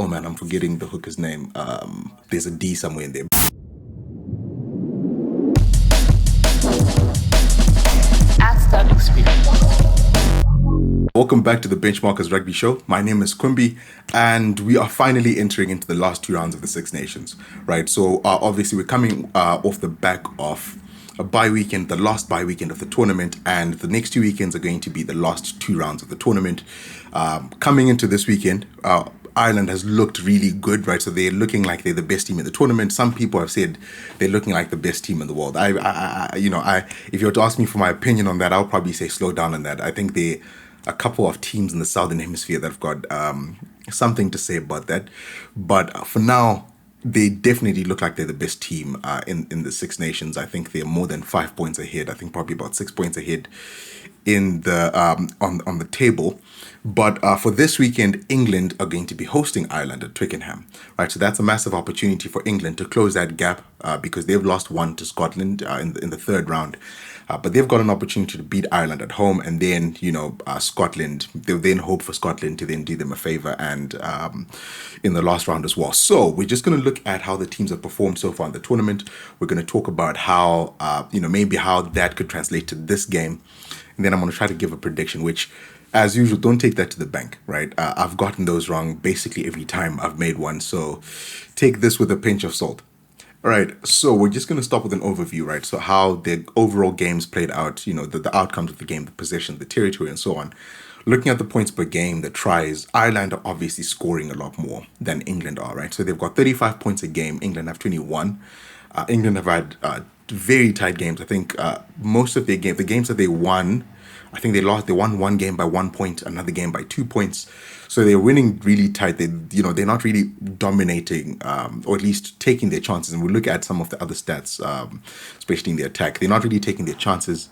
Oh man, I'm forgetting the hooker's name. There's a D somewhere in there. Aston experience. Welcome back to the Benchmarkers Rugby Show. My name is Kumbi, and we are finally entering into the last two rounds of the Six Nations, right? So obviously we're coming off the back of a bye weekend, the last bye weekend of the tournament, and the next two weekends are going to be the last two rounds of the tournament. Coming into this weekend, Ireland has looked really good, right? So they're looking like they're the best team in the tournament. Some people have said they're looking like the best team in the world. If you were to ask me for my opinion on that, I'll probably say slow down on that. I think they a couple of teams in the Southern Hemisphere that have got something to say about that. But for now, they definitely look like they're the best team in the Six Nations. I think they're more than 5 points ahead. I think probably about 6 points ahead in the on the table. But for this weekend, England are going to be hosting Ireland at Twickenham, right? So that's a massive opportunity for England to close that gap because they've lost one to Scotland in the third round. But they've got an opportunity to beat Ireland at home, and then Scotland. They'll then hope for Scotland to then do them a favor and in the last round as well. So we're just going to look at how the teams have performed so far in the tournament. We're going to talk about how maybe how that could translate to this game, and then I'm going to try to give a prediction, which, as usual, don't take that to the bank, right? I've gotten those wrong basically every time I've made one, so take this with a pinch of salt. All right, so we're just going to start with an overview, right? So how the overall games played out, the outcomes of the game, the possession, the territory, and so on. Looking at the points per game, the tries, Ireland are obviously scoring a lot more than England are, right? So they've got 35 points a game. England have 21. England have had very tight games. I think most of their games, the games that they won, I think they won one game by 1 point, another game by 2 points. So they're winning really tight. They're not really dominating, or at least taking their chances. And we'll look at some of the other stats, especially in the attack. They're not really taking their chances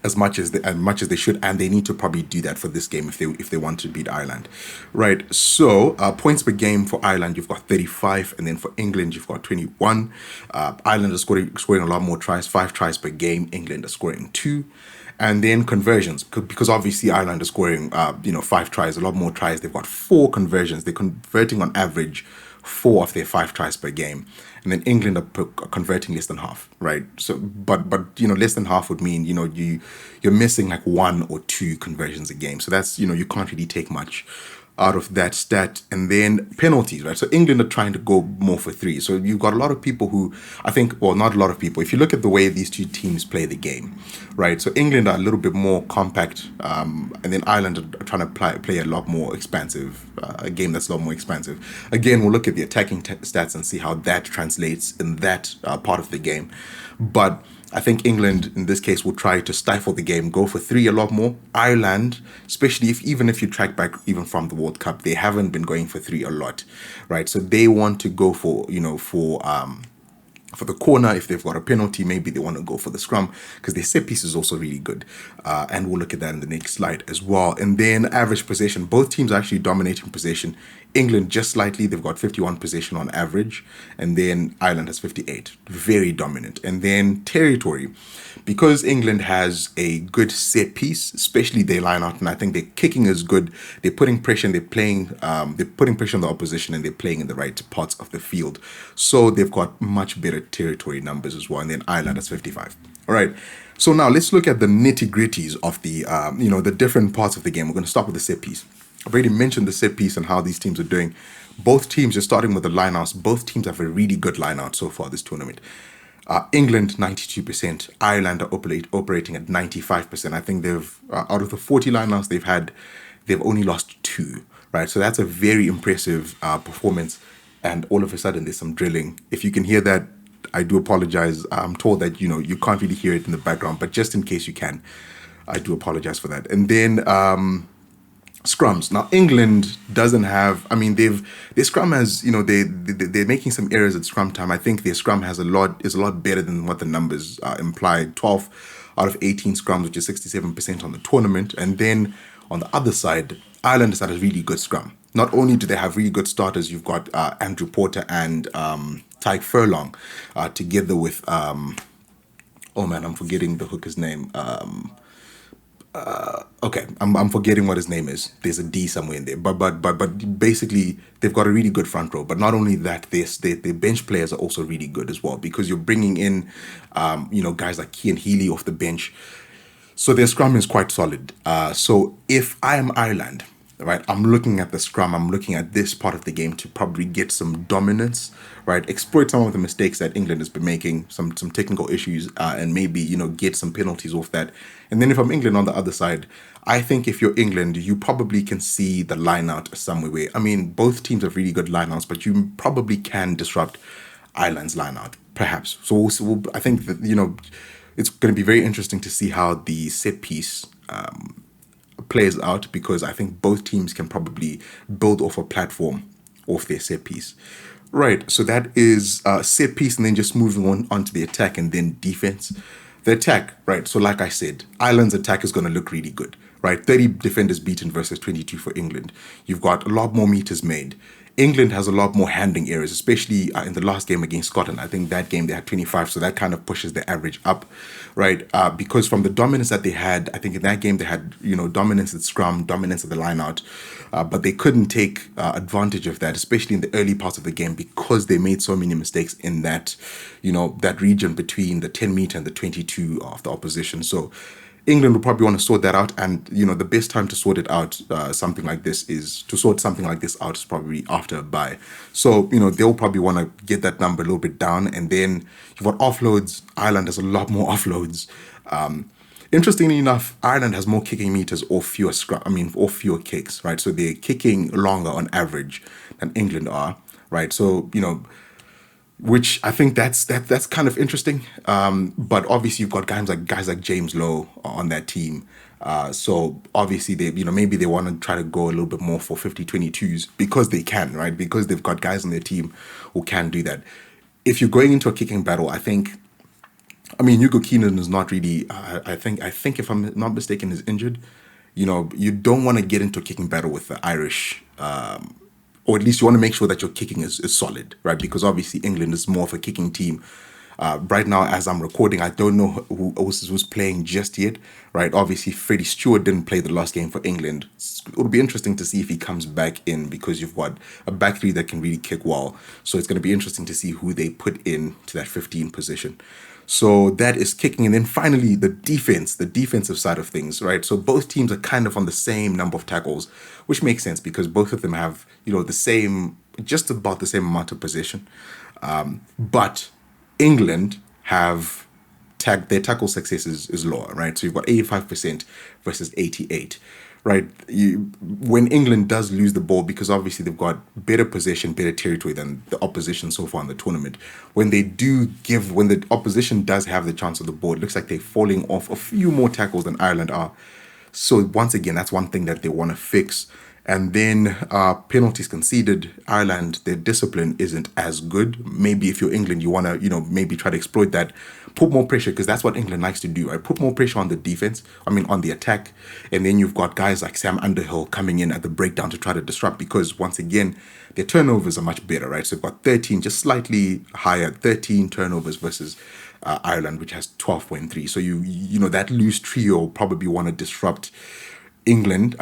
as much as they should, and they need to probably do that for this game if they want to beat Ireland, right? So points per game for Ireland, you've got 35, and then for England you've got 21. Ireland is scoring a lot more tries, 5 tries per game. England are scoring 2. And then conversions, because obviously Ireland is scoring 5 tries, a lot more tries. They've got 4 conversions. They're converting on average 4 of their 5 tries per game, and then England are converting less than half, right? So, but less than half would mean you're missing like 1 or 2 conversions a game. So that's you can't really take much out of that stat. And then penalties, right? So England are trying to go more for 3. So you've got a lot of people who I think, well, not a lot of people. If you look at the way these two teams play the game, right? So England are a little bit more compact, and then Ireland are trying to play a lot more expansive, a game that's a lot more expansive. Again, we'll look at the attacking stats and see how that translates in that part of the game. But I think England, in this case, will try to stifle the game, go for 3 a lot more. Ireland, especially even if you track back even from the World Cup, they haven't been going for 3 a lot, right? So they want to go for the corner. If they've got a penalty, maybe they want to go for the scrum, because their set piece is also really good. And we'll look at that in the next slide as well. And then average possession. Both teams are actually dominating possession. England just slightly, they've got 51 possession on average, and then Ireland has 58, very dominant. And then territory, because England has a good set piece, especially their line out, and I think their kicking is good. They're putting pressure, and they're putting pressure on the opposition, and they're playing in the right parts of the field. So they've got much better territory numbers as well. And then Ireland has 55. All right. So now let's look at the nitty gritties of the different parts of the game. We're going to start with the set piece. I've already mentioned the set piece and how these teams are doing. Both teams are starting with the lineouts. Both teams have a really good lineout so far this tournament. England 92%. Ireland are operating at 95%. I think they've out of the 40 lineouts they've only lost 2. Right, so that's a very impressive performance. And all of a sudden, there's some drilling. If you can hear that, I do apologize. I'm told that you can't really hear it in the background, but just in case you can, I do apologize for that. And then scrums. Now England doesn't have. I mean, their scrum has. They're making some errors at scrum time. I think their scrum is a lot better than what the numbers imply. 12 out of 18 scrums, which is 67% on the tournament. And then on the other side, Ireland has had a really good scrum. Not only do they have really good starters, you've got Andrew Porter and Tyke Furlong together with oh man, I'm forgetting the hooker's name. Okay, I'm forgetting what his name is. There's a D somewhere in there, but basically they've got a really good front row. But not only that, their bench players are also really good as well because you're bringing in, guys like Kean Healy off the bench. So their scrum is quite solid. So if I am Ireland, right, I'm looking at the scrum, I'm looking at this part of the game to probably get some dominance, right, exploit some of the mistakes that England has been making, some technical issues, and maybe get some penalties off that. And then if I'm England on the other side, I think if you're England, you probably can see the line out somewhere where, I mean, both teams have really good line outs, but you probably can disrupt Ireland's line out, perhaps. So I think that, it's going to be very interesting to see how the set piece plays out because I think both teams can probably build off a platform off their set piece. Right, so that is set piece, and then just moving on to the attack and then defense. The attack, right? So, like I said, Ireland's attack is going to look really good, right? 30 defenders beaten versus 22 for England. You've got a lot more meters made. England has a lot more handling errors, especially in the last game against Scotland. I think that game they had 25, so that kind of pushes the average up, right? Because from the dominance that they had, I think in that game they had, dominance at scrum, dominance at the line out, but they couldn't take advantage of that, especially in the early parts of the game because they made so many mistakes in that, that region between the 10 meter and the 22 of the opposition. So England will probably want to sort that out, and the best time to sort it out, something like this is probably after a bye. So they'll probably want to get that number a little bit down, and then you've got offloads. Ireland has a lot more offloads. Interestingly enough, Ireland has more kicking meters or fewer or fewer kicks, right? So they're kicking longer on average than England are, right? So which I think that's kind of interesting. But obviously you've got guys like James Lowe on that team. So obviously they maybe they want to try to go a little bit more for 50-22s because they can, right? Because they've got guys on their team who can do that. If you're going into a kicking battle, Hugo Keenan is not really. I think if I'm not mistaken, is injured. You don't want to get into a kicking battle with the Irish. Or at least you want to make sure that your kicking is solid, right? Because obviously England is more of a kicking team. Right now, as I'm recording, I don't know who's playing just yet, right? Obviously, Freddie Stewart didn't play the last game for England. It'll be interesting to see if he comes back in because you've got a back three that can really kick well. So it's going to be interesting to see who they put in to that 15 position. So that is kicking. And then finally, the defensive side of things, right? So both teams are kind of on the same number of tackles, which makes sense because both of them have, just about the same amount of possession. But England have their tackle success is lower, right? So you've got 85% versus 88, right? When England does lose the ball, because obviously they've got better possession, better territory than the opposition so far in the tournament. When the opposition does have the chance of the ball, it looks like they're falling off a few more tackles than Ireland are. So once again, that's one thing that they want to fix. And then penalties conceded. Ireland, their discipline isn't as good. Maybe if you're England, you want to, maybe try to exploit that. Put more pressure, because that's what England likes to do, right? Put more pressure on the defense, on the attack. And then you've got guys like Sam Underhill coming in at the breakdown to try to disrupt, because once again, their turnovers are much better, right? So they've got 13, just slightly higher, 13 turnovers versus Ireland, which has 12.3. So that loose trio probably want to disrupt Ireland,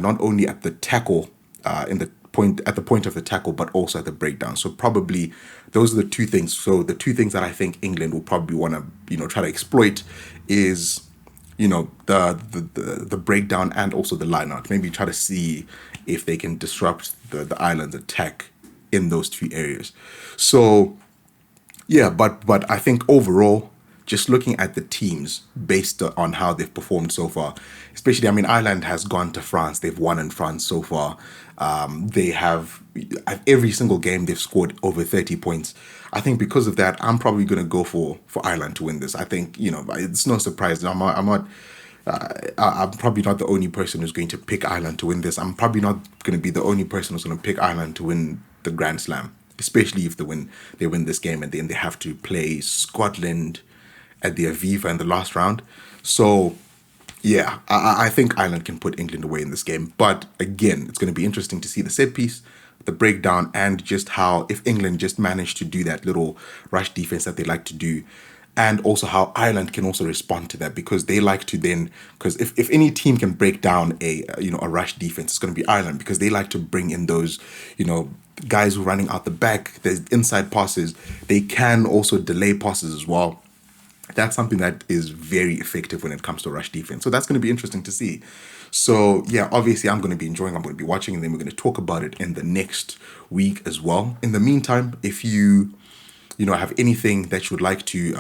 not only at the tackle, at the point of the tackle, but also at the breakdown. So probably those are the two things. So the two things that I think England will probably want to, try to exploit is, the breakdown and also the line out. Maybe try to see if they can disrupt the Ireland's attack in those two areas. So yeah, but I think overall, just looking at the teams based on how they've performed so far, especially, Ireland has gone to France. They've won in France so far. They have, at every single game, they've scored over 30 points. I think because of that, I'm probably going to go for Ireland to win this. I think, it's no surprise. I'm probably not the only person who's going to pick Ireland to win this. I'm probably not going to be the only person who's going to pick Ireland to win the Grand Slam, especially if they win this game and then they have to play Scotland at the Aviva in the last round. So yeah, I think Ireland can put England away in this game. But again, it's going to be interesting to see the set piece, the breakdown, and just how, if England just managed to do that little rush defense that they like to do, and also how Ireland can also respond to that, because they like to then, because if any team can break down a rush defense, it's going to be Ireland, because they like to bring in those guys who are running out the back. There's inside passes. They can also delay passes as well. That's something that is very effective when it comes to rush defense. So that's going to be interesting to see. So yeah, obviously I'm going to be enjoying, I'm going to be watching, and then we're going to talk about it in the next week as well. In the meantime, if you have anything that you would like to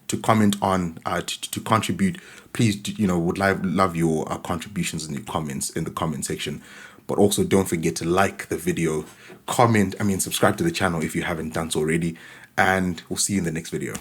to comment on, to contribute, please would love your contributions and your comments in the comment section. But also don't forget to like the video, subscribe to the channel if you haven't done so already, and we'll see you in the next video.